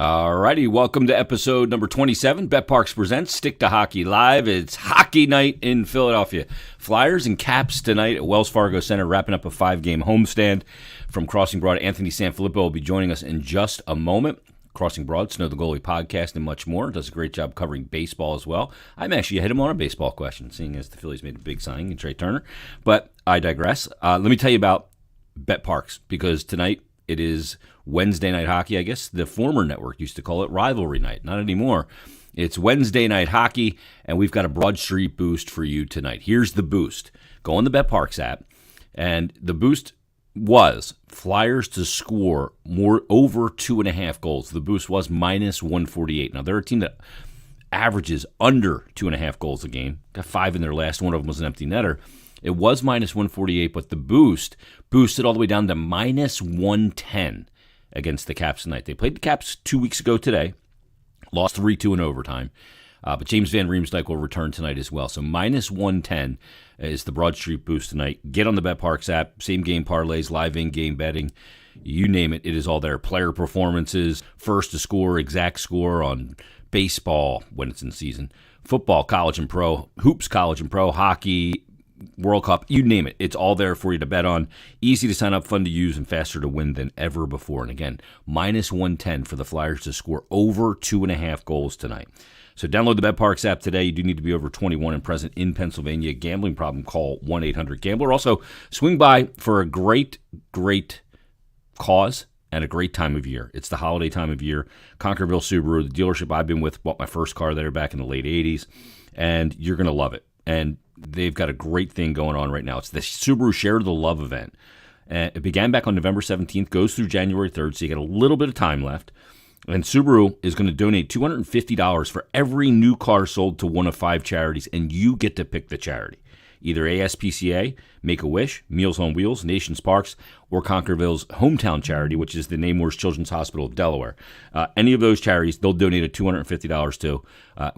All righty, welcome to episode number 27. BetParx presents Stick to Hockey Live. It's hockey night in Philadelphia. Flyers and Caps tonight at Wells Fargo Center, wrapping up a 5-game homestand. From Crossing Broad, Anthony Sanfilippo will be joining us in just a moment. Crossing Broad, Snow the Goalie podcast, and much more. Does a great job covering baseball as well. I'm actually ahead of him on a baseball question, seeing as the Phillies made a big signing in Trey Turner. But I digress. Let me tell you about BetParx, because tonight it is Wednesday night hockey, I guess. The former network used to call it rivalry night. Not anymore. It's Wednesday night hockey, and we've got a Broad Street boost for you tonight. Here's the boost. Go on the BetParx app, and the boost was Flyers to score more over 2.5 goals. The boost was minus 148. Now, they're a team that averages under 2.5 goals a game. Got 5 in their last. One of them was an empty netter. It was minus 148, but the boost boosted all the way down to minus 110 against the Caps tonight. They played the Caps 2 weeks ago today, lost 3-2 in overtime. But James Van Riemsdyk will return tonight as well. So minus 110 is the Broad Street boost tonight. Get on the BetParx app, same game parlays, live in-game betting, you name it, it is all there. Player performances, first to score, exact score on baseball when it's in season, football, college and pro, hoops, college and pro, hockey, World Cup, you name it. It's all there for you to bet on. Easy to sign up, fun to use, and faster to win than ever before. And again, minus 110 for the Flyers to score over 2.5 goals tonight. So download the BetParx app today. You do need to be over 21 and present in Pennsylvania. Gambling problem, call 1-800-GAMBLER. Also, swing by for a great cause and a great time of year. It's the holiday time of year. Conquerville Subaru, the dealership I've been with, bought my first car there back in the late 80s, and you're going to love it. And they've got a great thing going on right now. It's the Subaru Share the Love event. It began back on November 17th, goes through January 3rd, so you got a little bit of time left. And Subaru is going to donate $250 for every new car sold to one of 5 charities, and you get to pick the charity. Either ASPCA, Make-A-Wish, Meals on Wheels, Nations Parks, or Conquerville's hometown charity, which is the Namors Children's Hospital of Delaware. Any of those charities, they'll donate a $250 to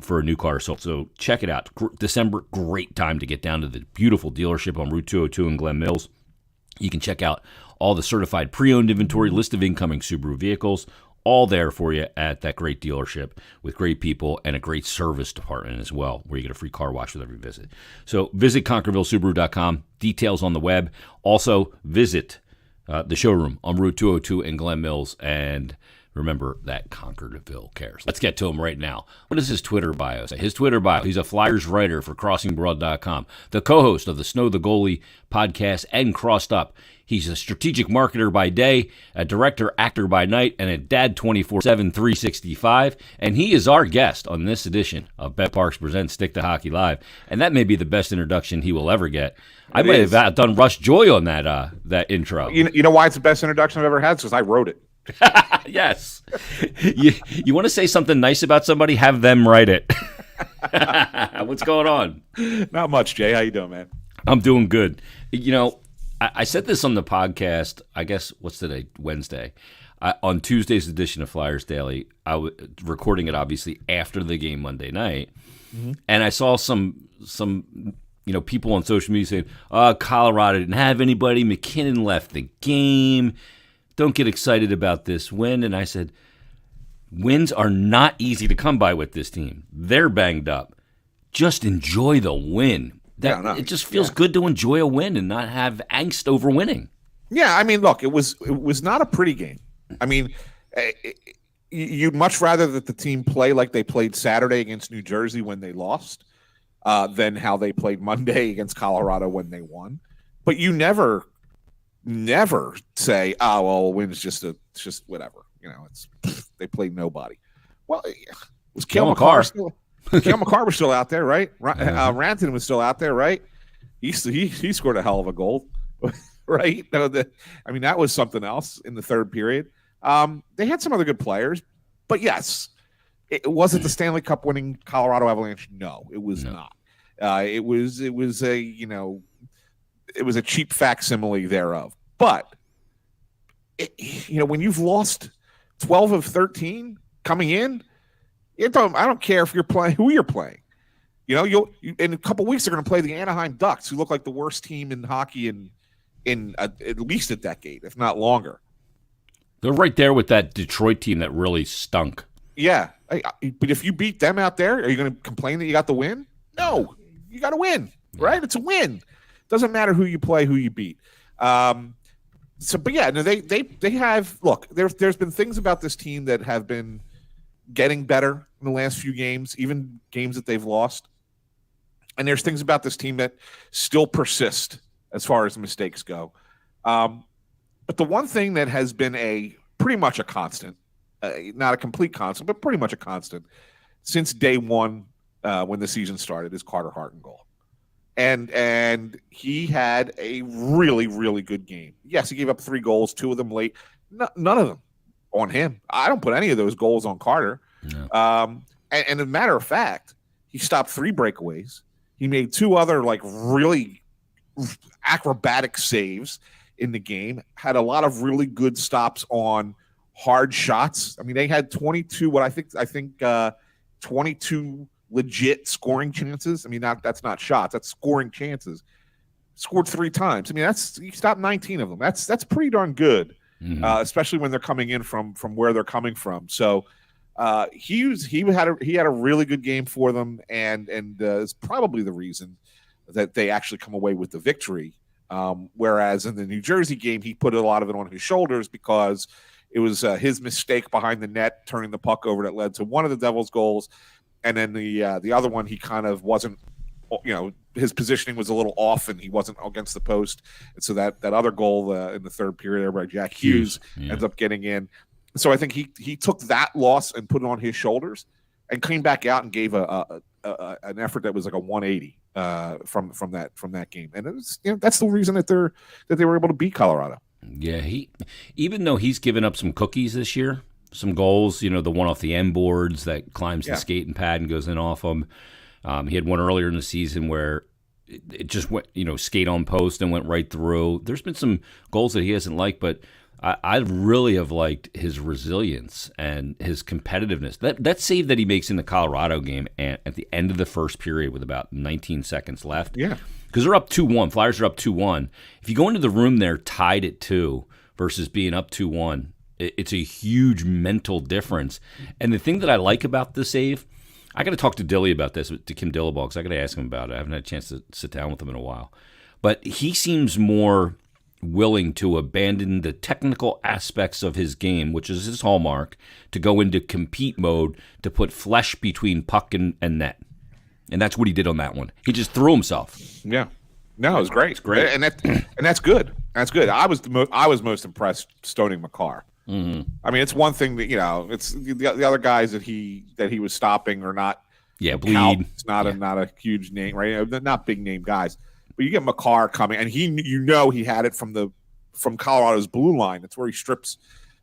for a new car sold. So check it out. December, great time to get down to the beautiful dealership on Route 202 in Glen Mills. You can check out all the certified pre-owned inventory, list of incoming Subaru vehicles, all there for you at that great dealership with great people and a great service department as well, where you get a free car wash with every visit. So visit ConquervilleSubaru.com. Details on the web. Also visit the showroom on Route 202 in Glen Mills, and remember that Conquerville cares. Let's get to him right now. What does his Twitter bio say? His Twitter bio, he's a Flyers writer for CrossingBroad.com, the co-host of the Snow the Goalie podcast and Crossed Up. He's a strategic marketer by day, a director, actor by night, and a dad 24/7, 365. And he is our guest on this edition of BetParx Presents Stick to Hockey Live. And that may be the best introduction he will ever get. I might have outdone Rush Joy on that intro. You know why it's the best introduction I've ever had? Because I wrote it. Yes. You want to say something nice about somebody? Have them write it. What's going on? Not much, Jay. How you doing, man? I'm doing good. You know, I said this on the podcast, I guess, what's today? Wednesday. On Tuesday's edition of Flyers Daily, I was recording it, obviously, after the game Monday night. Mm-hmm. And I saw some people on social media saying, Colorado didn't have anybody. McKinnon left the game. Don't get excited about this win. And I said, wins are not easy to come by with this team. They're banged up. Just enjoy the win. It just feels good to enjoy a win and not have angst over winning. Yeah, I mean, look, it was not a pretty game. I mean, you'd much rather that the team play like they played Saturday against New Jersey when they lost than how they played Monday against Colorado when they won. But you never say, "Oh, well, a win is just whatever." You know, they played nobody. Well, was Cale Makar still? Cale Makar was still out there, right? Rantanen was still out there, right? He scored a hell of a goal, right? I mean, that was something else in the third period. They had some other good players, but yes, it wasn't the Stanley Cup winning Colorado Avalanche. No, it was not. It was a cheap facsimile thereof. But when you've lost 12 of 13 coming in. I don't care if you're playing who you're playing. In a couple of weeks they're going to play the Anaheim Ducks, who look like the worst team in hockey in at least a decade, if not longer. They're right there with that Detroit team that really stunk. Yeah, but if you beat them out there, are you going to complain that you got the win? No, you got to win, right? It's a win. Doesn't matter who you play, who you beat. But yeah, no, they have. Look, there's been things about this team that have been getting better in the last few games, even games that they've lost. And there's things about this team that still persist as far as mistakes go. But the one thing that has been pretty much a constant, not a complete constant, but pretty much a constant since day one when the season started, is Carter Hart in goal. And he had a really, really good game. Yes, he gave up 3 goals, 2 of them late. None of them on him. I don't put any of those goals on Carter. No. And as a matter of fact, he stopped 3 breakaways. He made 2 other really acrobatic saves in the game. Had a lot of really good stops on hard shots. I mean, they had 22. What I think 22 legit scoring chances. I mean, that's not shots. That's scoring chances. Scored 3 times. I mean, he stopped 19 of them. That's pretty darn good, especially when they're coming in from where they're coming from. So he had a really good game for them, and is probably the reason that they actually come away with the victory. Whereas in the New Jersey game, he put a lot of it on his shoulders because it was his mistake behind the net, turning the puck over, that led to one of the Devils' goals. And then the other one, he kind of wasn't, his positioning was a little off, and he wasn't against the post. And so that other goal in the third period by Jack Hughes ends up getting in. So I think he took that loss and put it on his shoulders, and came back out and gave an effort that was like a 180 from that game. And it was, that's the reason that they were able to beat Colorado. Yeah, even though he's given up some cookies this year. Some goals, the one off the end boards that climbs the skating pad and goes in off them. He had one earlier in the season where it just went, skate on post and went right through. There's been some goals that he hasn't liked, but I really have liked his resilience and his competitiveness. That save that he makes in the Colorado game at the end of the first period with about 19 seconds left. Yeah. Because they're up 2-1. Flyers are up 2-1. If you go into the room there tied at 2 versus being up 2-1, it's a huge mental difference. And the thing that I like about the save, I got to talk to Dilly about this, to Kim Dillaball, because I got to ask him about it. I haven't had a chance to sit down with him in a while. But he seems more willing to abandon the technical aspects of his game, which is his hallmark, to go into compete mode, to put flesh between puck and net. And that's what he did on that one. He just threw himself. Yeah. No, it was great. It's great. And that's good. That's good. I was most impressed stoning Makar. Mm-hmm. I mean, it's one thing that it's the other guys that he was stopping are not. Yeah, Bleed. It's not a huge name, right? They're not big name guys, but you get Makar coming, and he had it from Colorado's blue line. That's where he strips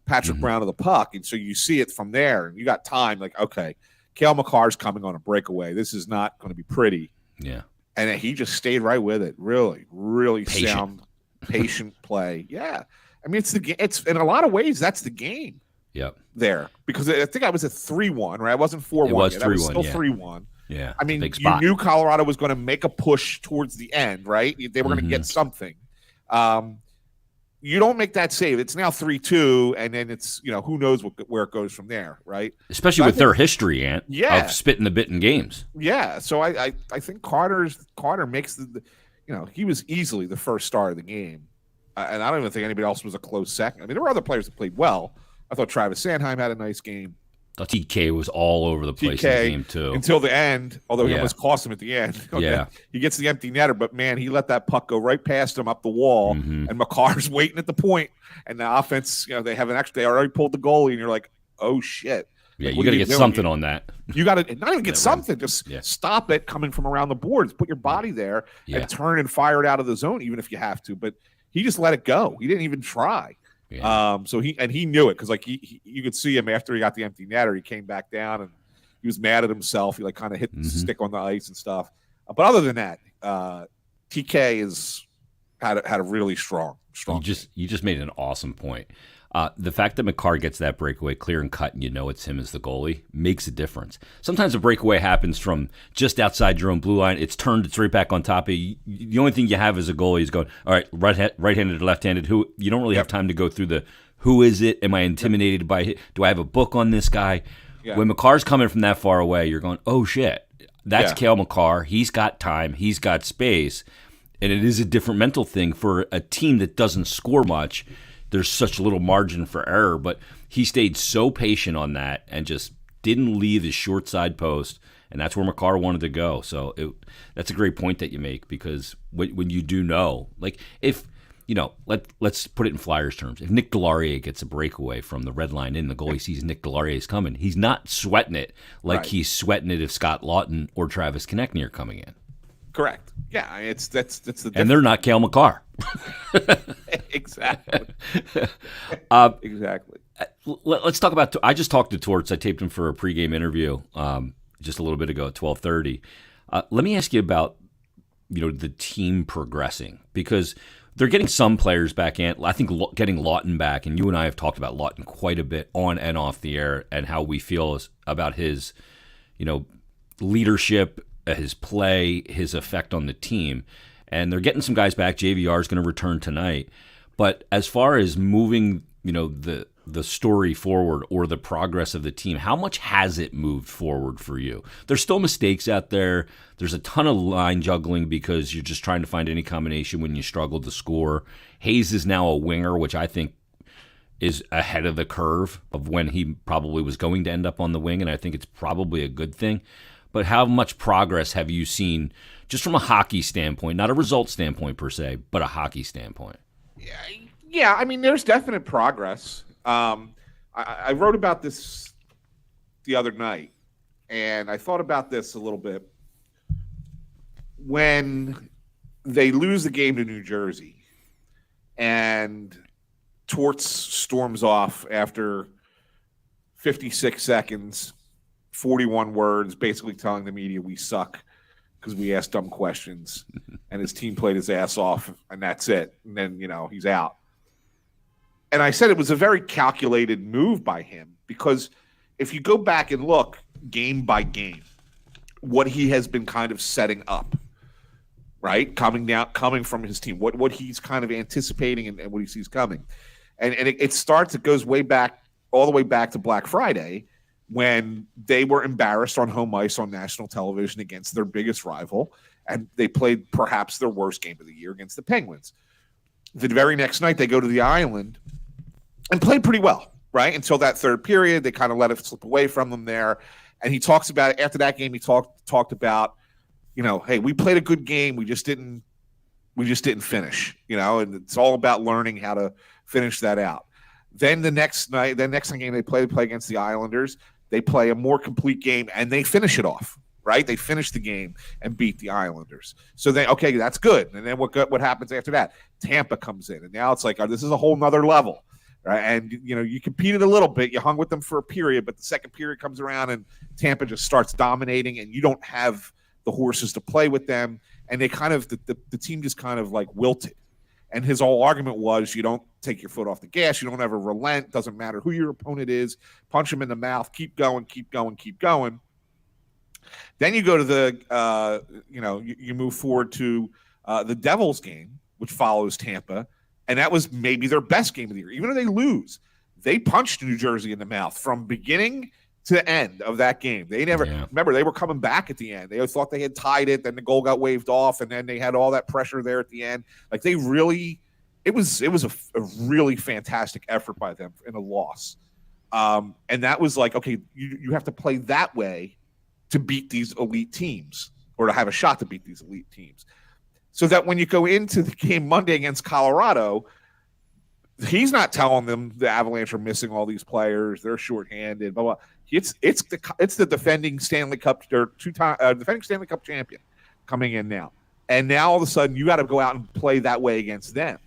Patrick Brown of the puck, and so you see it from there, and you got time. Like, okay, Cale Makar's coming on a breakaway. This is not going to be pretty. Yeah, and he just stayed right with it. Really, really sound, patient play. Yeah. I mean, it's in a lot of ways that's the game. Yep. There, because I think I was at 3-1, right? I wasn't 4-1. It was 3-1. I was still 3-1. Yeah. I mean, you knew Colorado was going to make a push towards the end, right? They were going to get something. You don't make that save. It's now 3-2, and then it's who knows where it goes from there, right? Especially with their history, Ant, of spitting the bit in games. Yeah. So I think Carter makes the he was easily the first star of the game. And I don't even think anybody else was a close second. I mean, there were other players that played well. I thought Travis Sanheim had a nice game. TK was all over the place in the game, too. Until the end, although he almost cost him at the end. Yeah. He gets the empty netter, but, man, he let that puck go right past him up the wall, and Makar's waiting at the point. And the offense, they already pulled the goalie, and you're like, oh, shit. Yeah, you got to get something on that. You got to not even get something. Just stop it coming from around the boards. Put your body there and turn and fire it out of the zone, even if you have to. But he just let it go. He didn't even try. Yeah. So he knew it because you could see him after he got the empty netter. He came back down and he was mad at himself. He kind of hit the stick on the ice and stuff. But other than that, TK had a really strong. You just made an awesome point. The fact that McCarr gets that breakaway clear and cut and you know it's him as the goalie makes a difference. Sometimes a breakaway happens from just outside your own blue line. It's turned, it's right back on top of you. The only thing you have as a goalie is going, all right, right-handed or left-handed. Who you don't really have time to go through the who is it? Am I intimidated by it? Do I have a book on this guy? Yeah. When McCarr's coming from that far away, you're going, oh, shit. That's Cale McCarr. He's got time. He's got space. And it is a different mental thing for a team that doesn't score much. There's such little margin for error. But he stayed so patient on that and just didn't leave his short side post. And that's where McCarr wanted to go. So that's a great point that you make, because when you do know, like if – let's put it in Flyers terms. If Nick Deslauriers gets a breakaway from the red line in, the goalie sees Nick Deslauriers coming, he's not sweating it like he's sweating it if Scott Laughton or Travis Konecny are coming in. Correct. Yeah, that's the difference. And they're not Cale McCarr. Exactly. Exactly. Let's talk about. I just talked to Torts. I taped him for a pregame interview just a little bit ago at 12:30. Let me ask you about the team progressing, because they're getting some players back in. I think getting Laughton back, and you and I have talked about Laughton quite a bit on and off the air, and how we feel about his, leadership, his play, his effect on the team. And they're getting some guys back. JVR is going to return tonight. But as far as moving, the story forward or the progress of the team, how much has it moved forward for you? There's still mistakes out there. There's a ton of line juggling because you're just trying to find any combination when you struggle to score. Hayes is now a winger, which I think is ahead of the curve of when he probably was going to end up on the wing, and I think it's probably a good thing. But how much progress have you seen just from a hockey standpoint, not a result standpoint per se, but a hockey standpoint? Yeah, I mean, there's definite progress. I wrote about this the other night, and I thought about this a little bit. When they lose the game to New Jersey and Torts storms off after 56 seconds, 41 words, basically telling the media we suck because we asked dumb questions, and his team played his ass off, and that's it. And then, he's out. And I said it was a very calculated move by him, because if you go back and look game by game, what he has been kind of setting up, right? Coming from his team, what he's kind of anticipating and what he sees coming. And it goes way back, all the way back to Black Friday, when they were embarrassed on home ice on national television against their biggest rival, and they played perhaps their worst game of the year against the Penguins. The very next night, they go to the island and played pretty well, right? Until that third period, they kind of let it slip away from them there. And he talks about it after that game. He talked about, hey, we played a good game. We just didn't finish, and it's all about learning how to finish that out. Then the next game they play against the Islanders. They play a more complete game and they finish it off, right? They finish the game and beat the Islanders. So then, okay, that's good. And then what happens after that? Tampa comes in, and now it's like, this is a whole nother level. Right? And, you competed a little bit. You hung with them for a period, but the second period comes around and Tampa just starts dominating, and you don't have the horses to play with them. And they kind of the team just kind of like wilted. And his whole argument was, you don't take your foot off the gas. You don't ever relent. Doesn't matter who your opponent is. Punch him in the mouth. Keep going, keep going, keep going. Then you go to the, you move forward to the Devils game, which follows Tampa. And that was maybe their best game of the year. Even if they lose, they punched New Jersey in the mouth from beginning to end of that game. They never remember, they were coming back at the end. They thought they had tied it, then the goal got waved off, and then they had all that pressure there at the end. Like it was a really fantastic effort by them in a loss. And that was like, okay, you have to play that way to beat these elite teams, or to have a shot to beat these elite teams. So that when you go into the game Monday against Colorado, he's not telling them the Avalanche are missing all these players, they're shorthanded, blah blah. It's the defending Stanley Cup or defending Stanley Cup champion coming in now, and now all of a sudden you got to go out and play that way against them.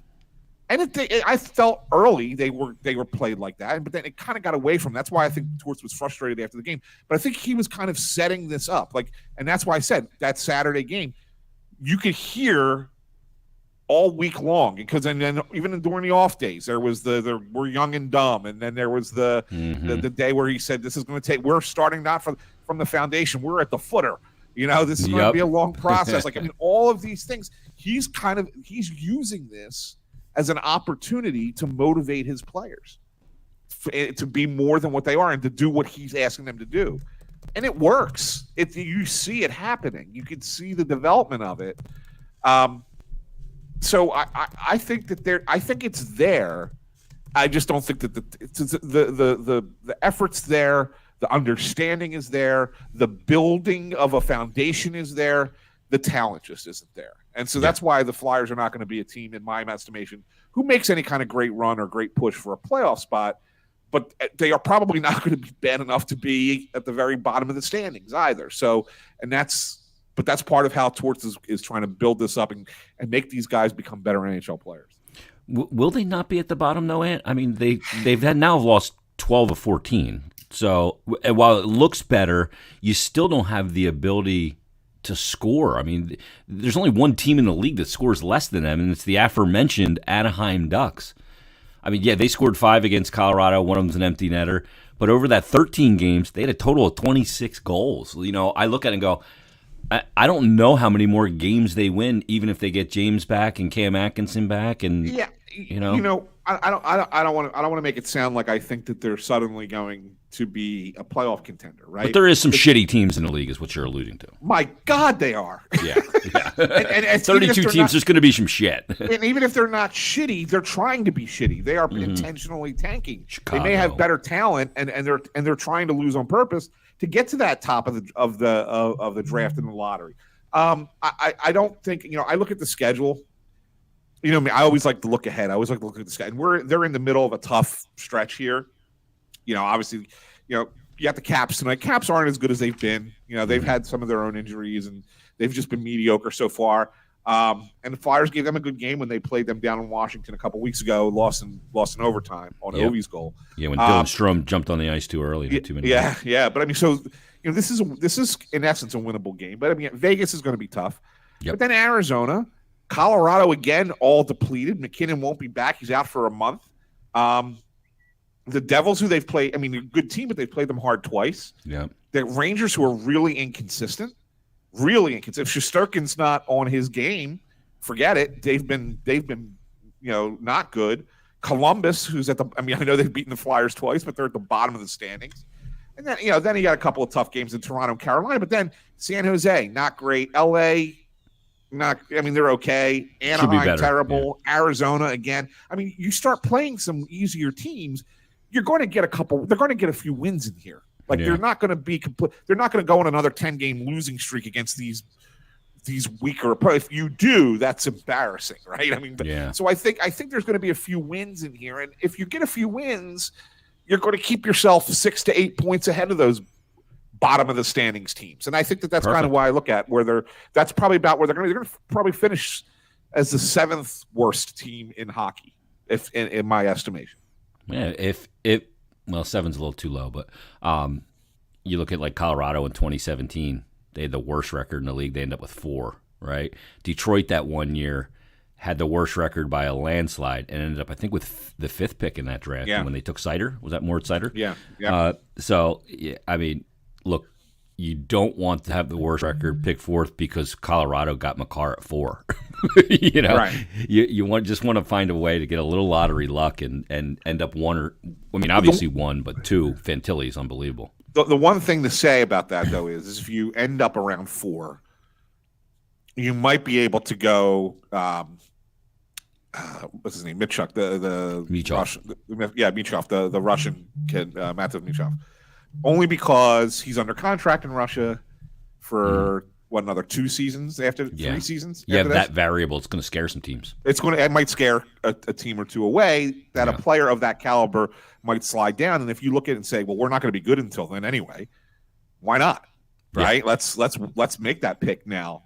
And I felt early they were played like that, but then it kind of got away from them. That's why I think Torts was frustrated after the game. But I think he was kind of setting this up, and that's why I said that Saturday game, you could hear all week long, because then even during the off days, there was the we're young and dumb, and then there was the day where he said this is going to take. We're starting not from the foundation. We're at the footer. This is going to be a long process. Like, I mean, all of these things. He's using this as an opportunity to motivate his players to be more than what they are and to do what he's asking them to do. And it works. You see it happening. You can see the development of it. So I think that I think it's there. I just don't think that the effort's there. The understanding is there. The building of a foundation is there. The talent just isn't there. And so that's why the Flyers are not going to be a team, in my estimation, who makes any kind of great run or great push for a playoff spot. But they are probably not going to be bad enough to be at the very bottom of the standings either. So, but that's part of how Torts is trying to build this up and make these guys become better NHL players. Will they not be at the bottom, though, Ant? I mean, they've now lost 12 of 14. So while it looks better, you still don't have the ability to score. I mean, there's only one team in the league that scores less than them, and it's the aforementioned Anaheim Ducks. I mean, yeah, they scored 5 against Colorado. One of them's an empty netter. But over that 13 games, they had a total of 26 goals. I look at it and go, I don't know how many more games they win, even if they get James back and Cam Atkinson back. And yeah, I don't want to make it sound like I think that they're suddenly going to be a playoff contender, right? But there is some shitty teams in the league, is what you're alluding to. My God, they are. Yeah. and 32 teams, there's going to be some shit. And even if they're not shitty, they're trying to be shitty. They are intentionally tanking. Chicago. They may have better talent, and they're trying to lose on purpose to get to that top of the draft in the lottery. I don't think I look at the schedule. I always like to look ahead. I always like to look at the schedule. And they're in the middle of a tough stretch here. Obviously, you got the Caps tonight. Caps aren't as good as they've been. They've had some of their own injuries, and they've just been mediocre so far. And the Flyers gave them a good game when they played them down in Washington a couple weeks ago, lost in overtime on Ovi's goal. Yeah, when Dylan Strome jumped on the ice too early. Yeah. But I mean, so this is in essence a winnable game. But I mean, Vegas is going to be tough. Yep. But then Arizona, Colorado again, all depleted. McKinnon won't be back; he's out for a month. The Devils, who they've played, I mean, a good team, but they've played them hard twice. Yeah. The Rangers, who are really inconsistent. Really inconsistent. If Shesterkin's not on his game, forget it. They've been not good. Columbus, who's I know they've beaten the Flyers twice, but they're at the bottom of the standings. And then, then he got a couple of tough games in Toronto and Carolina, but then San Jose, not great. LA, they're okay. Anaheim, terrible. Yeah. Arizona, again. I mean, you start playing some easier teams, you're going to get they're going to get a few wins in here. Like they're not going to be they're not going to go on another 10-game losing streak against these weaker. If you do, that's embarrassing, right? I mean, so I think there's going to be a few wins in here, and if you get a few wins, you're going to keep yourself 6 to 8 points ahead of those bottom of the standings teams. And I think that's kind of why I look at where that's probably about where they're going to probably finish as the 7th worst team in hockey, if in my estimation. Yeah, well, 7's a little too low, but you look at like Colorado in 2017, they had the worst record in the league. They ended up with 4, right? Detroit that one year had the worst record by a landslide and ended up, I think, with the 5th pick in that draft. Yeah. And when they took Seider, was that Moritz Seider? Yeah. I mean, look, you don't want to have the worst record pick 4th because Colorado got Makar at 4. Right. You just want to find a way to get a little lottery luck and end up obviously 1, but 2. Fantilli is unbelievable. The one thing to say about that, though, is if you end up around 4, you might be able to go what's his name? Mitchuk, the Michov. Michov, the Russian kid, Matov Michov. Only because he's under contract in Russia for another 2 seasons 3 seasons. Yeah, that variable, it's going to scare some teams. It might scare a team or 2 away that a player of that caliber might slide down. And if you look at it and say, well, we're not going to be good until then anyway, why not? Right? Let's make that pick now.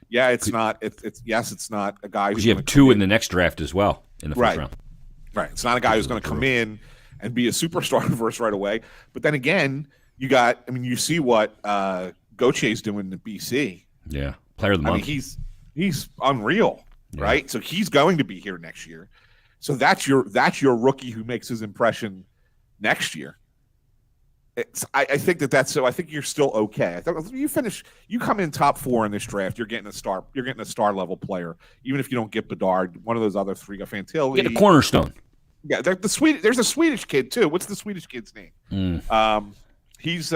Yeah, it's not a guy who's you have 2 in the next draft as well in the first round. Right. It's not a guy who's going to come in and be a superstar verse right away. But then again, you see what Gautier's doing in BC. Yeah. Player of the month. He's unreal. right? So he's going to be here next year. So that's your rookie who makes his impression next year. I think that's so. I think you're still okay. I think you come in top 4 in this draft. You're getting a star. You're getting a star level player, even if you don't get Bedard. One of those other 3, Fantilli. Get a cornerstone. Yeah, there's a Swedish kid too. What's the Swedish kid's name? He's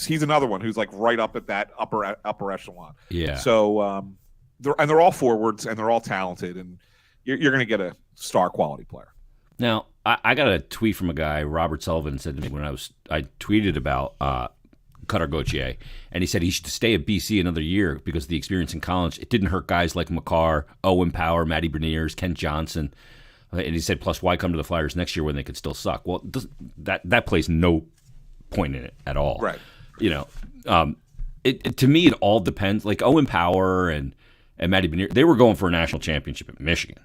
he's another one who's like right up at that upper echelon. Yeah. So they're all forwards and th're all talented, and you're going to get a star quality player. Now, I got a tweet from a guy, Robert Sullivan, said to me when I tweeted about Cutter Gauthier, and he said he should stay at BC another year because of the experience in college. It didn't hurt guys like Makar, Owen Power, Matty Berniers, Kent Johnson. And he said, plus, why come to the Flyers next year when they could still suck? Well, that plays no point in it at all. Right. To me, it all depends. Like Owen Power and Matty Bernier, they were going for a national championship at Michigan.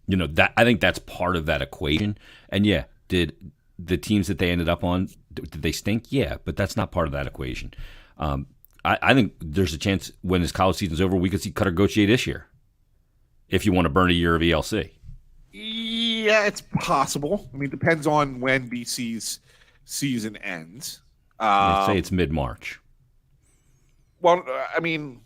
That I think that's part of that equation. And yeah, did the teams that they ended up on, did they stink? Yeah, but that's not part of that equation. I think there's a chance when his college season's over, we could see Cutter Gauthier this year. If you want to burn a year of ELC. Yeah, it's possible. I mean, it depends on when BC's season ends. Let's say it's mid-March. Well, I mean,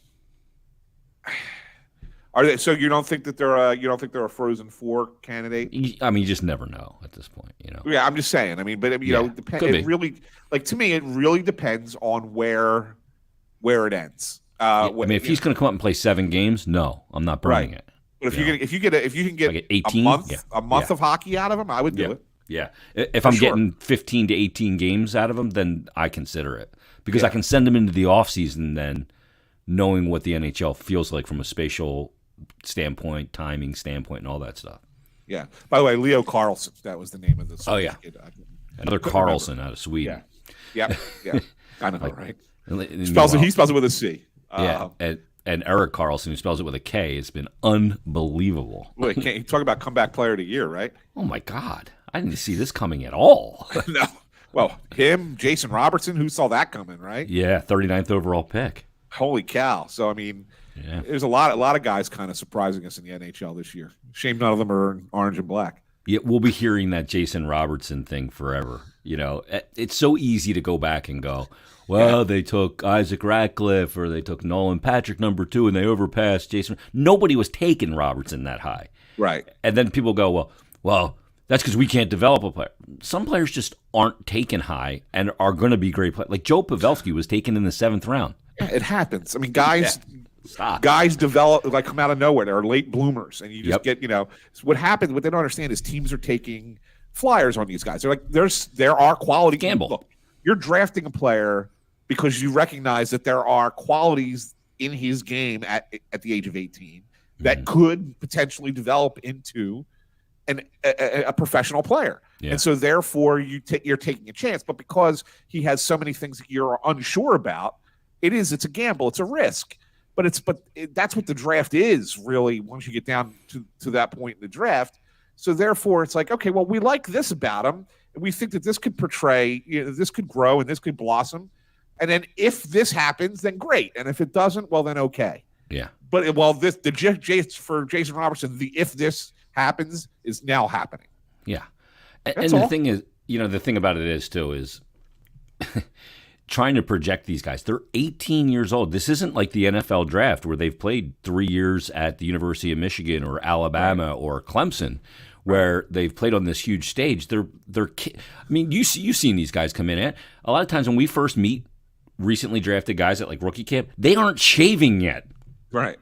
are they? So you don't think that they're a Frozen Four candidate? I mean, you just never know at this point. Yeah, I'm just saying. I mean, but it really, like to me, it really depends on where it ends. I mean, if he's going to come up and play 7 games, no, I'm not burning it. But if you can get like 18, a month of hockey out of him, I would do it. Yeah, if I'm getting 15 to 18 games out of him, then I consider it because I can send him into the offseason then, knowing what the NHL feels like from a spatial standpoint, timing standpoint, and all that stuff. Yeah. By the way, Leo Carlson, that was the name of this. Oh yeah, another Carlson out of Sweden. Yeah. I know, right? He spells it with a C. And Eric Carlson, who spells it with a K, has been unbelievable. Wait, can't you talk about comeback player of the year, right? Oh, my God. I didn't see this coming at all. No. Well, him, Jason Robertson, who saw that coming, right? Yeah, 39th overall pick. Holy cow. So, I mean, there's a lot of guys kind of surprising us in the NHL this year. Shame none of them are in orange and black. Yeah, we'll be hearing that Jason Robertson thing forever. It's so easy to go back and go, well, they took Isaac Ratcliffe or they took Nolan Patrick number 2 and they overpassed Jason. Nobody was taking Robertson that high. Right. And then people go, well, that's because we can't develop a player. Some players just aren't taken high and are going to be great players. Like Joe Pavelski was taken in the 7th round. Yeah, it happens. I mean, guys develop, like come out of nowhere. They're late bloomers. And you just get, what happens, what they don't understand is teams are taking flyers on these guys. They're like, there are quality. Gamble. Look, you're drafting a player because you recognize that there are qualities in his game at the age of 18 that could potentially develop into a professional player. Yeah. And so therefore you're taking a chance. But because he has so many things that you're unsure about, it's a gamble. It's a risk. But that's what the draft is really once you get down to that point in the draft. So therefore it's like, okay, well, we like this about him. And we think that this could portray, this could grow and this could blossom. And then if this happens, then great. And if it doesn't, well, then okay. Yeah. But for Jason Robertson, the if this happens is now happening. Yeah. And the thing is, the thing about it is too is trying to project these guys. They're 18 years old. This isn't like the NFL draft where they've played 3 years at the University of Michigan or Alabama or Clemson, where they've played on this huge stage. They're I mean, you've seen these guys come in. A lot of times when we first meet recently drafted guys at like rookie camp, they aren't shaving yet. Right.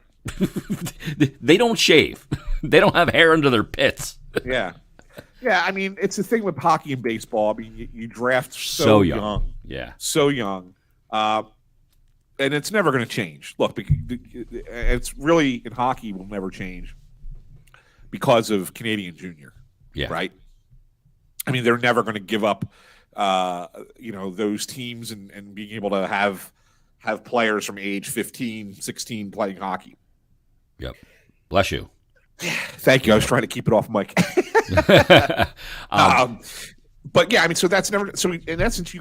They don't shave. They don't have hair under their pits. Yeah. Yeah, I mean, it's the thing with hockey and baseball. I mean, you draft so young. Yeah. So young. And it's never going to change. Look, it's really, in hockey, will never change because of Canadian Junior. Yeah. Right? I mean, they're never going to give up, those teams and being able to have players from age 15, 16 playing hockey. Yep. Bless you. Thank you. I was trying to keep it off mic. But yeah, I mean, so that's never. So in essence, you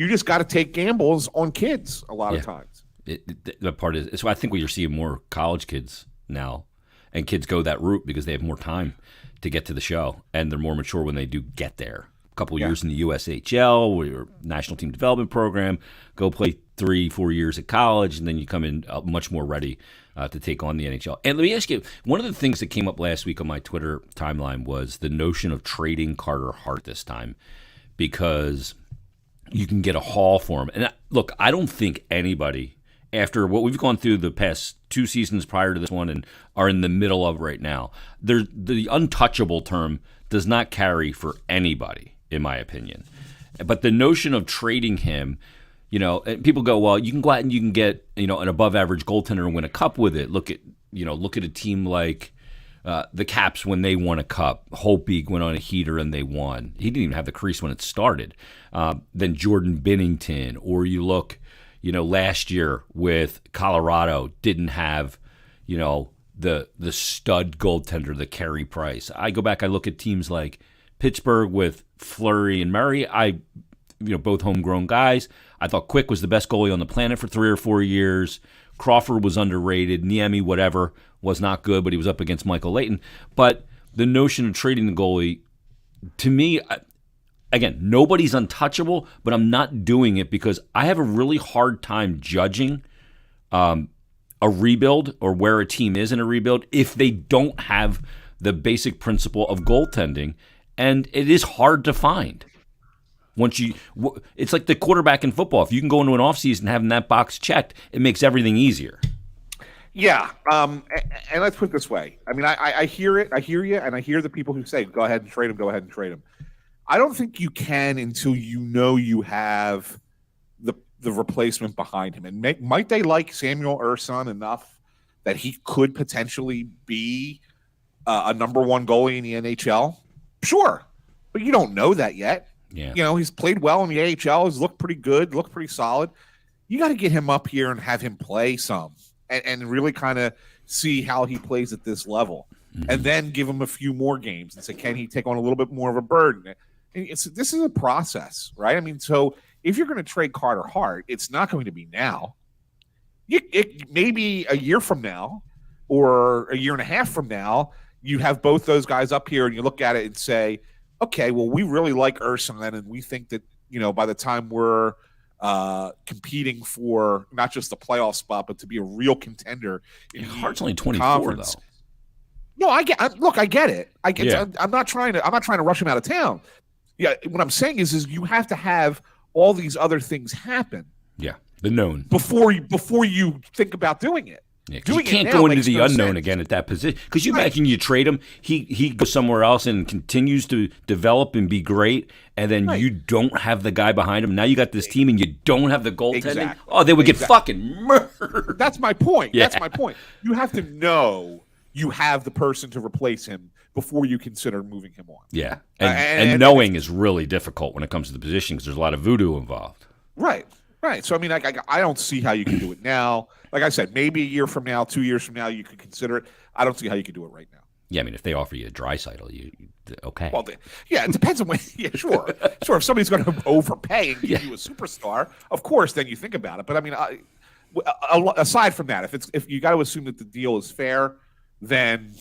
just got to take gambles on kids a lot of times. The part is so. I think you're seeing more college kids now, and kids go that route because they have more time to get to the show, and they're more mature when they do get there. A couple of years in the USHL or your National Team Development Program, go play 3-4 years at college, and then you come in much more ready to take on the NHL. And let me ask you, one of the things that came up last week on my Twitter timeline was the notion of trading Carter Hart this time, because you can get a haul for him. And look, I don't think anybody, after what we've gone through the past 2 seasons prior to this one and are in the middle of right now, the untouchable term does not carry for anybody, in my opinion. But the notion of trading him, people go, well, you can go out and you can get, an above average goaltender and win a cup with it. Look at a team like the Caps when they won a cup. Holtbeek went on a heater and they won. He didn't even have the crease when it started. Then Jordan Binnington, or you look, last year with Colorado, didn't have, the stud goaltender, the Carey Price. I go back, I look at teams like Pittsburgh with Fleury and Murray. Both homegrown guys. I thought Quick was the best goalie on the planet for 3 or 4 years. Crawford was underrated. Niemi, whatever, was not good, but he was up against Michael Leighton. But the notion of trading the goalie, to me, again, nobody's untouchable, but I'm not doing it because I have a really hard time judging a rebuild or where a team is in a rebuild if they don't have the basic principle of goaltending, and it is hard to find. It's like the quarterback in football. If you can go into an offseason having that box checked, it makes everything easier. Yeah, and let's put it this way. I mean, I hear it. I hear you, and I hear the people who say, go ahead and trade him, go ahead and trade him. I don't think you can until you have the replacement behind him. And might they like Samuel Ersson enough that he could potentially be a number 1 goalie in the NHL? Sure, but you don't know that yet. Yeah. He's played well in the AHL. He's looked pretty good, looked pretty solid. You got to get him up here and have him play some and really kind of see how he plays at this level. Mm-hmm. And then give him a few more games and say, can he take on a little bit more of a burden? This is a process, right? I mean, so if you're going to trade Carter Hart, it's not going to be now. It maybe a year from now or a year and a half from now, you have both those guys up here and you look at it and say, okay, well, we really like Ersson then, and we think that, by the time we're competing for not just the playoff spot, but to be a real contender. Hart's only 24, though. No, I get it. I get. Yeah. I'm not trying to rush him out of town. Yeah, what I'm saying is you have to have all these other things happen. Yeah, the known before you think about doing it. Yeah, you can't go into the unknown again at that position. Because you imagine you trade him, he goes somewhere else and continues to develop and be great, and then you don't have the guy behind him. Now you got this team and you don't have the goaltending. Exactly. Oh, they would get fucking murdered. That's my point. Yeah. That's my point. You have to know you have the person to replace him before you consider moving him on. Yeah, and knowing is really difficult when it comes to the position because there's a lot of voodoo involved. Right. So, I mean, I don't see how you can do it now. Like I said, maybe a year from now, 2 years from now, you could consider it. I don't see how you can do it right now. Yeah, I mean, if they offer you a Draisaitl, you okay. Well, it depends on when. Yeah, sure. If somebody's going to overpay and give you a superstar, of course, then you think about it. But I mean, aside from that, if you got to assume that the deal is fair, then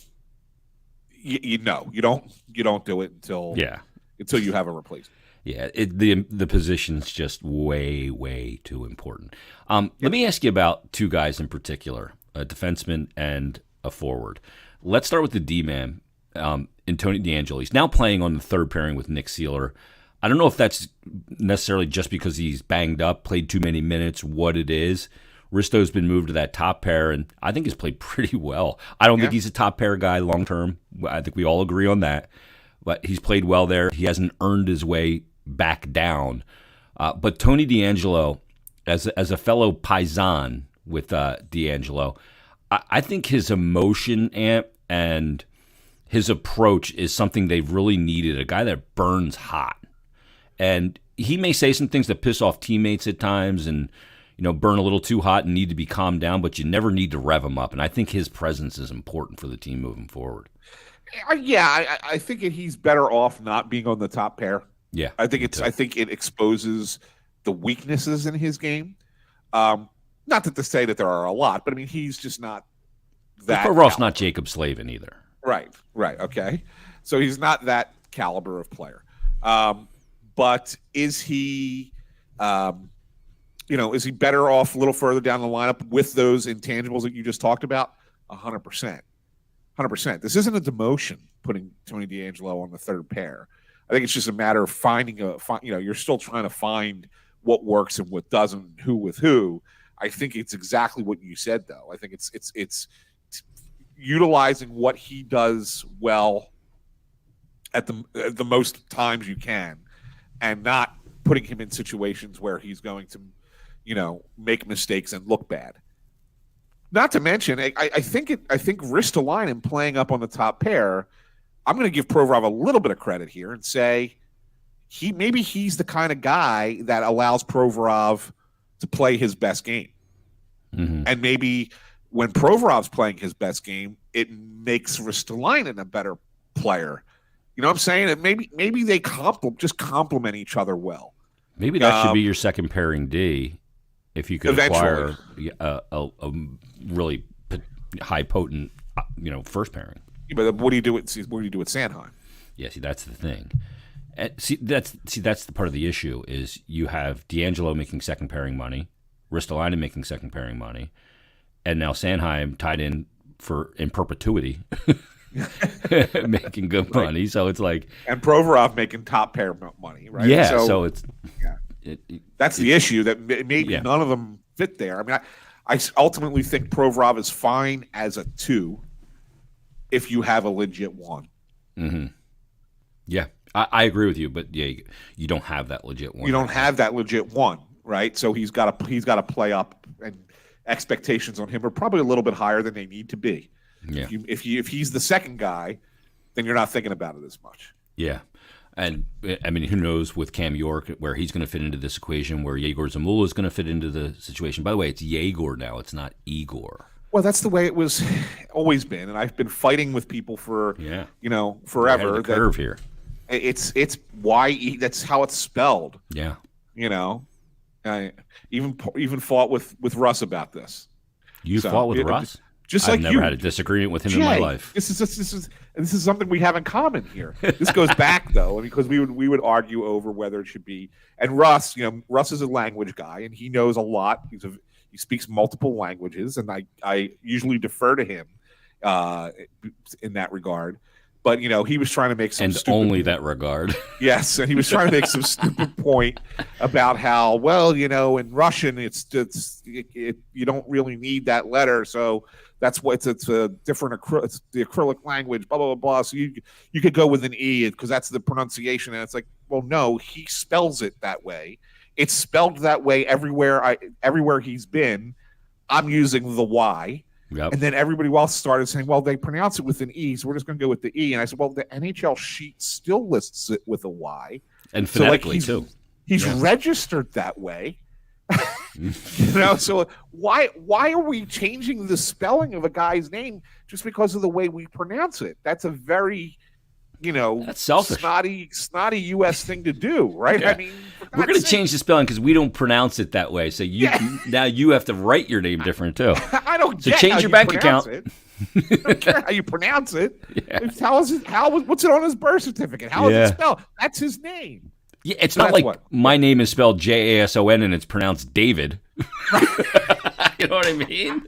you don't do it until you have a replacement. Yeah, the position's just way, way too important. Let me ask you about 2 guys in particular, a defenseman and a forward. Let's start with the D-man, in Tony DeAngelo. He's now playing on the third pairing with Nick Seeler. I don't know if that's necessarily just because he's banged up, played too many minutes, what it is. Risto's been moved to that top pair, and I think he's played pretty well. I don't think he's a top pair guy long term. I think we all agree on that. But he's played well there. He hasn't earned his way back down. But Tony DeAngelo, as a fellow Paisan with DeAngelo, I think his emotion and his approach is something they've really needed, a guy that burns hot. And he may say some things that piss off teammates at times and burn a little too hot and need to be calmed down, but you never need to rev him up. And I think his presence is important for the team moving forward. Yeah, I think he's better off not being on the top pair. Yeah, I think it exposes the weaknesses in his game. Now, not to say that there are a lot, but I mean, he's just not that. Provorov's not Jacob Slavin either. Right. Okay. So he's not that caliber of player. But is he, is he better off a little further down the lineup with those intangibles that you just talked about? 100%. 100%. This isn't a demotion putting Tony DeAngelo on the third pair. I think it's just a matter of finding you're still trying to find what works and what doesn't, who with who. I think it's exactly what you said, though. I think it's utilizing what he does well at the most times you can, and not putting him in situations where he's going to, make mistakes and look bad. Not to mention, I think Ristolainen playing up on the top pair, I'm going to give Provorov a little bit of credit here and say he's the kind of guy that allows Provorov to play his best game. Mm-hmm. And maybe when Provorov's playing his best game, it makes Ristolainen a better player. You know what I'm saying? And maybe they complement each other well. Maybe that should be your second pairing D if you could acquire a really high potent, first pairing. Yeah, but what do you do with Sanheim? Yeah, see, that's the thing. That's the part of the issue is you have DeAngelo making second pairing money, Ristolainen making second pairing money, and now Sanheim tied in in perpetuity, making good money. So it's like, and Provorov making top pair money, right? Yeah. So it's that's the issue that maybe none of them fit there. I mean, I ultimately think Provorov is fine as a 2 if you have a legit 1. Mm-hmm. Yeah, I agree with you, but you don't have that legit 1. You don't have that legit 1, right? So he's got to play up, and expectations on him are probably a little bit higher than they need to be. Yeah. If he's the second guy, then you're not thinking about it as much. Yeah. And, I mean, who knows with Cam York where he's going to fit into this equation, where Yegor Zamula is going to fit into the situation. By the way, it's Yegor now. It's not Igor. Well, that's the way it was always been. And I've been fighting with people for, forever. The curve here. It's Y-E. That's how it's spelled. Yeah. I even fought with Russ about this. You fought with Russ? I've never had a disagreement with him in my life. This is something we have in common here. This goes back though, because we would argue over whether it should be. And Russ, Russ is a language guy, and he knows a lot. He speaks multiple languages, and I usually defer to him in that regard. But he was trying to make some only that regard. Yes, and he was trying to make some stupid point about how in Russian you don't really need that letter, so that's what it's a different it's the acrylic language, blah blah blah blah. So you could go with an E because that's the pronunciation, and it's like, well, no, he spells it that way. It's spelled that way everywhere he's been. I'm using the Y. Yep. And then everybody else started saying, well, they pronounce it with an E, so we're just going to go with the E. And I said, well, the NHL sheet still lists it with a Y. And phonetically, too. He's registered that way. So why are we changing the spelling of a guy's name just because of the way we pronounce it? That's a very, that's selfish, snotty U.S. thing to do, right? Yeah. I mean, we're going to change the spelling because we don't pronounce it that way. So now you have to write your name different too. I don't. So change your bank account. I don't care how you pronounce it. Yeah. What's it on his birth certificate? How is it spelled? That's his name. Yeah, it's not like my name is spelled Jason and it's pronounced David. You know what I mean?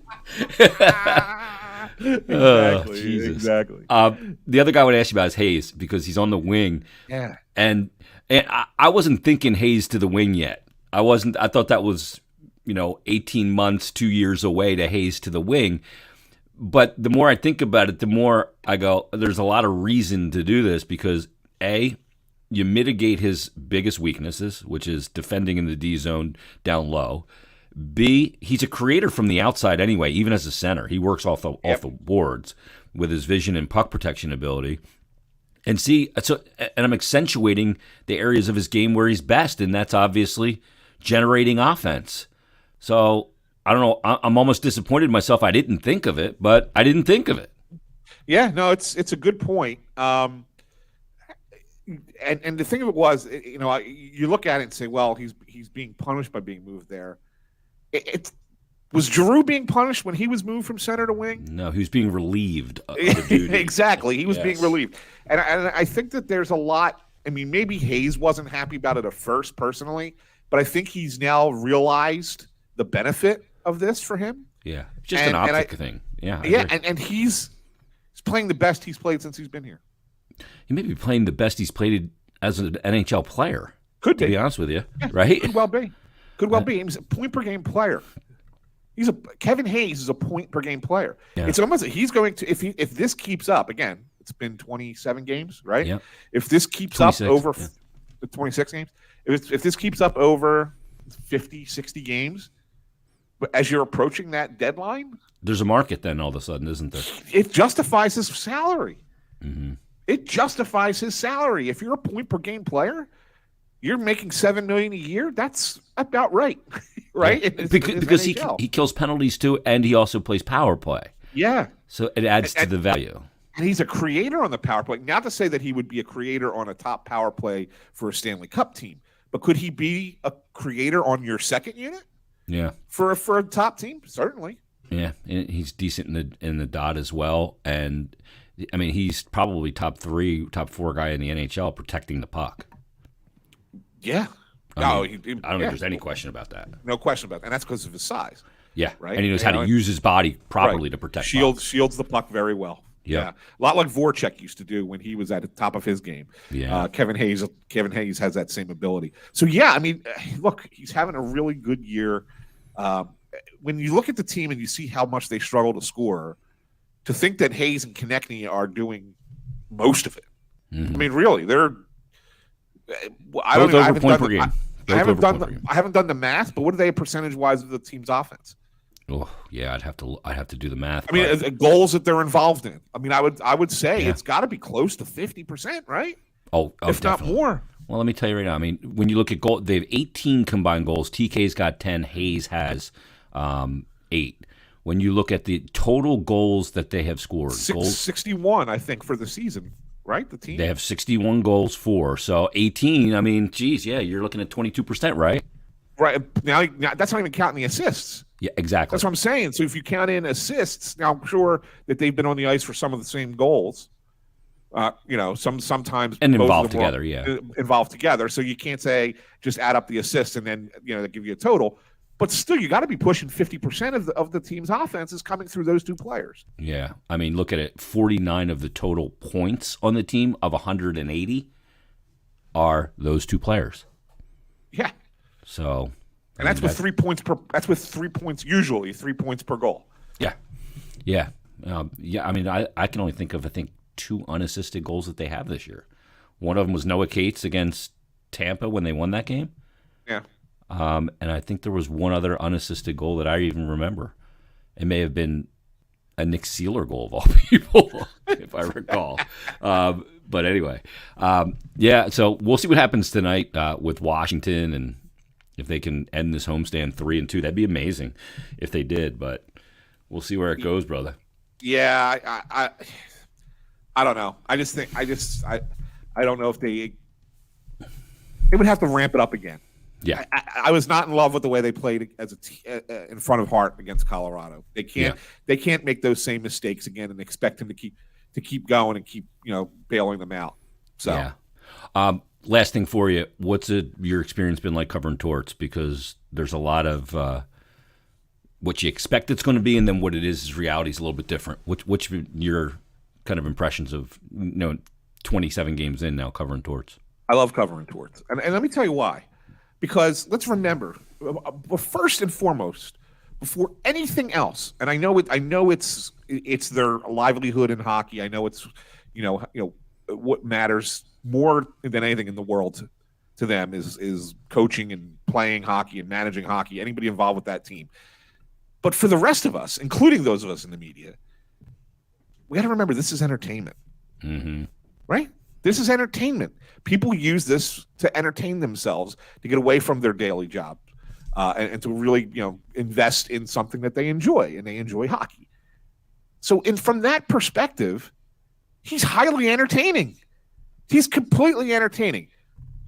Exactly. The other guy I would ask you about is Hayes, because he's on the wing. Yeah. And I wasn't thinking Hayes to the wing yet. I wasn't. I thought that was 18 months, 2 years away to Hayes to the wing. But the more I think about it, the more I go, there's a lot of reason to do this, because A, you mitigate his biggest weaknesses, which is defending in the D zone down low. B, he's a creator from the outside anyway, even as a center. He works off the boards with his vision and puck protection ability. And C, and I'm accentuating the areas of his game where he's best, and that's obviously generating offense. So I don't know. I'm almost disappointed in myself. I didn't think of it, but I didn't think of it. Yeah, no, it's a good point. And the thing of it was, you look at it and say, well, he's being punished by being moved there. Was Giroux being punished when he was moved from center to wing? No, he was being relieved of the duty. Exactly. He was being relieved. And I think that there's a lot. I mean, maybe Hayes wasn't happy about it at first personally, but I think he's now realized the benefit of this for him. Yeah. Just an optic thing. Yeah. And he's playing the best he's played since he's been here. He may be playing the best he's played as an NHL player. Could be. To be honest with you. Yeah, right? Could well be. He's a point per game player. Kevin Hayes is a point per game player. Yeah. It's almost he's going to if this keeps up again. It's been 27 games, right? Yeah. If this keeps up over the 26 games, if this keeps up over 50, 60 games, but as you're approaching that deadline, there's a market then all of a sudden, isn't there? It justifies his salary. Mm-hmm. It justifies his salary. If you're a point per game player, you're making $7 million a year. That's about right, right? Yeah. Because he kills penalties too, and he also plays power play. Yeah, so it adds to the value. And he's a creator on the power play. Not to say that he would be a creator on a top power play for a Stanley Cup team, but could he be a creator on your second unit? Yeah, for a top team, certainly. Yeah, and he's decent in the dot as well, and I mean he's probably top 4 guy in the NHL protecting the puck. Yeah. I don't think there's any question about that. No question about that, and that's because of his size. Yeah, right. And he knows how to use his body properly to protect. Shields the puck very well. Yeah, a lot like Voracek used to do when he was at the top of his game. Yeah, Kevin Hayes has that same ability. So yeah, I mean, look, he's having a really good year. When you look at the team and you see how much they struggle to score, to think that Hayes and Konechny are doing most of it. Mm-hmm. I mean, really, they're. I haven't done the math, but what are they percentage-wise of the team's offense? Oh yeah, I'd have to do the math. I mean, goals that they're involved in. I mean, I would say it's got to be close to 50%, right? Oh, if definitely. Not more. Well, let me tell you right now. I mean, when you look at goal, they have 18 combined goals. TK's got 10. Hayes has 8. When you look at the total goals that they have scored, 61, I think, for the season. Right, the team. They have 61 goals for. So 18. I mean, geez, yeah, you're looking at 22%, right? Right now, that's not even counting the assists. Yeah, exactly. That's what I'm saying. So if you count in assists, now I'm sure that they've been on the ice for some of the same goals. Sometimes and involved together. Involved together. So you can't say just add up the assists and then they give you a total. But still, you got to be pushing 50% of the team's offense is coming through those two players. Yeah, I mean, look at it. 49 of the total points on the team of 180 are those two players. Yeah. So, and that's with 3 points per. That's with 3 points usually 3 points per goal. Yeah, yeah, I mean, I can only think of 2 unassisted goals that they have this year. One of them was Noah Cates against Tampa when they won that game. Yeah. And I think there was one other unassisted goal that I even remember. It may have been a Nick Seeler goal of all people, if I recall. But anyway, so we'll see what happens tonight with Washington, and if they can end this homestand 3-2, that'd be amazing if they did. But we'll see where it goes, brother. Yeah, I don't know. I don't know if they would have to ramp it up again. Yeah, I was not in love with the way they played as in front of Hart against Colorado. They can't make those same mistakes again and expect him to keep going and keep bailing them out. So, yeah. Last thing for you, what's your experience been like covering Torts? Because there's a lot of what you expect it's going to be, and then what it is reality is a little bit different. What's your kind of impressions of 27 games in now covering Torts? I love covering Torts, and let me tell you why. Because let's remember, first and foremost, before anything else, and I know it's their livelihood in hockey. I know it's what matters more than anything in the world to them is coaching and playing hockey and managing hockey. Anybody involved with that team, but for the rest of us, including those of us in the media, we got to remember this is entertainment, right? This is entertainment. People use this to entertain themselves, to get away from their daily job, and to really, invest in something that they enjoy, and they enjoy hockey. So, from that perspective, he's highly entertaining. He's completely entertaining.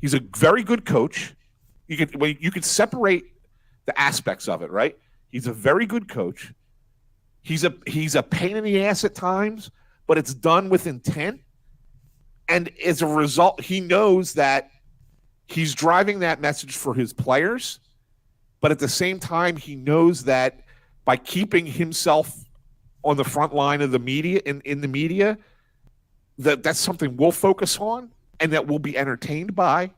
He's a very good coach. You could separate the aspects of it, right? He's a very good coach. He's a pain in the ass at times, but it's done with intent. And as a result, he knows that he's driving that message for his players, but at the same time, he knows that by keeping himself on the front line of the media, in the media, that's something we'll focus on and that we'll be entertained by,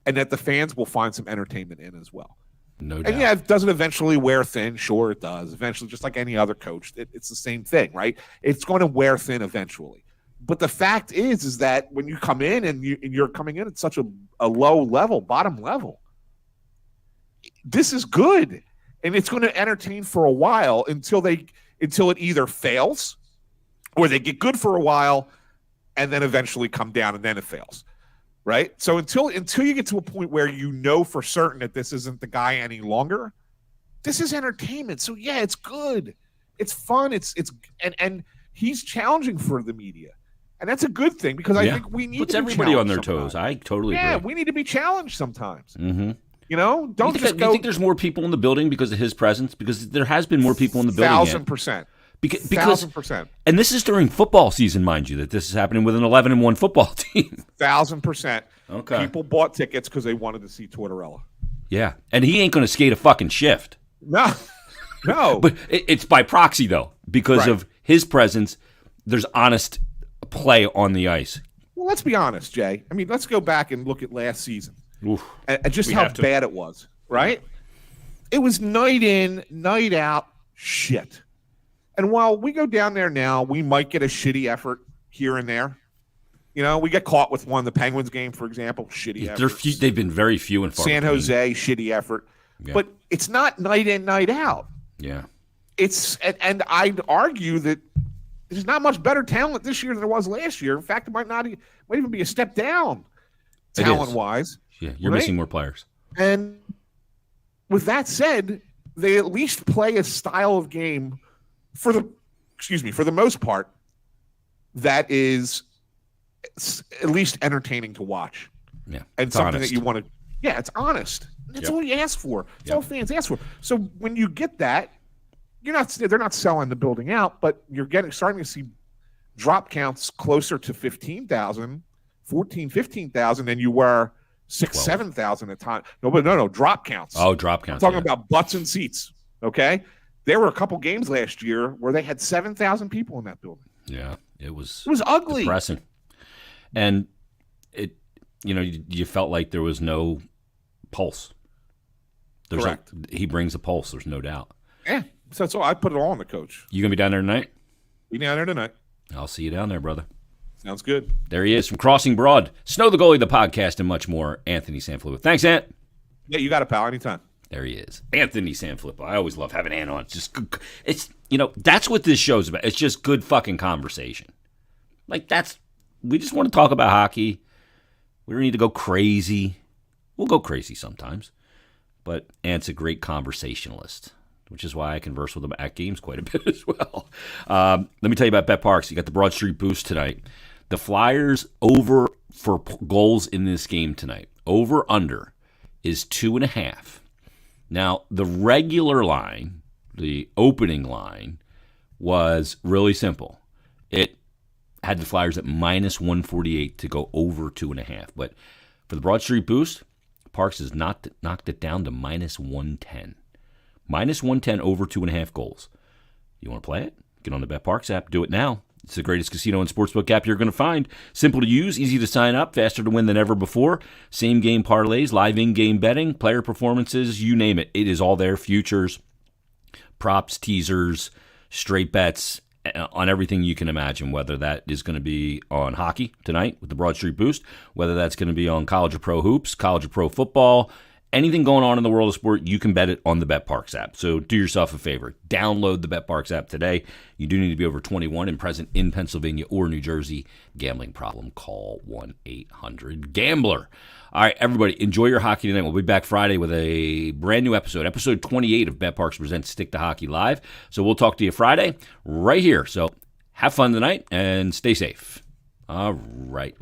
and that the fans will find some entertainment in as well. No doubt. And yeah, it doesn't eventually wear thin. Sure, it does. Eventually, just like any other coach, it's the same thing, right? It's going to wear thin eventually. But the fact is that when you come in and you're coming in at such a low level, bottom level, this is good, and it's going to entertain for a while until it either fails or they get good for a while and then eventually come down and then it fails. Right? So until you get to a point where you know for certain that this isn't the guy any longer, this is entertainment. So yeah, it's good. It's fun. And he's challenging for the media. And that's a good thing because I think we need puts to everybody on their sometimes. toes. I totally agree. Yeah, we need to be challenged sometimes. Mm-hmm. You know, don't you just go. You think there's more people in the building because of his presence? Because there has been more people in the building. 1,000%. Because 1,000%. And this is during football season, mind you, that this is happening with an 11-1 football team. 1,000%. Okay. People bought tickets because they wanted to see Tortorella. Yeah, and he ain't going to skate a fucking shift. No. But it's by proxy, though, because of his presence. There's honest play on the ice. Well, let's be honest, Jay. I mean, let's go back and look at last season. Oof. And just how bad it was, right? It was night in, night out shit. And while we go down there now, we might get a shitty effort here and there. You know, we get caught with one, the Penguins game, for example, shitty effort. They've been very few and far San between. Jose, shitty effort. Yeah. But it's not night in, night out. Yeah. And I'd argue that there's not much better talent this year than there was last year. In fact, it might even be a step down talent-wise. Yeah, you're missing more players. And with that said, they at least play a style of game for the most part that is at least entertaining to watch. Yeah, and something honest. That you want to. Yeah, it's honest. That's all you ask for. That's all fans ask for. So when you get that, they're not selling the building out, but you're starting to see drop counts closer to 15,000, 15,000 than you were 7,000 at time. No, drop counts. Oh, drop counts. I'm talking about butts and seats. Okay, there were a couple games last year where they had 7,000 people in that building. Yeah, it was ugly, depressing, and it. You felt like there was no pulse. Correct. He brings a pulse. There's no doubt. Yeah. So that's all. I put it all on the coach. You gonna be down there tonight? Be down there tonight. I'll see you down there, brother. Sounds good. There he is from Crossing Broad, Snow the Goalie, the podcast, and much more. Anthony Sanfilippo. Thanks, Ant. Yeah, you got it, pal. Anytime. There he is, Anthony Sanfilippo. I always love having Ant on. It's just good. It's that's what this show's about. It's just good fucking conversation. We just want to talk about hockey. We don't need to go crazy. We'll go crazy sometimes, but Ant's a great conversationalist, which is why I converse with him at games quite a bit as well. Let me tell you about BetParx. You got the Broad Street Boost tonight. The Flyers over for goals in this game tonight. Over under is 2.5. Now, the regular line, the opening line, was really simple. It had the Flyers at minus 148 to go over 2.5. But for the Broad Street Boost, Parks has knocked it down to minus 110. Minus 110 over 2.5 goals. You want to play it? Get on the BetParx app. Do it now. It's the greatest casino and sportsbook app you're going to find. Simple to use, easy to sign up, faster to win than ever before. Same game parlays, live in-game betting, player performances, you name it. It is all there. Futures, props, teasers, straight bets, on everything you can imagine, whether that is going to be on hockey tonight with the Broad Street Boost, whether that's going to be on college or pro hoops, college or pro football, anything going on in the world of sport, you can bet it on the BetParx app. So do yourself a favor. Download the BetParx app today. You do need to be over 21 and present in Pennsylvania or New Jersey. Gambling problem, call 1-800-GAMBLER. All right, everybody, enjoy your hockey tonight. We'll be back Friday with a brand new episode 28 of BetParx Presents Stick to Hockey Live. So we'll talk to you Friday right here. So have fun tonight and stay safe. All right.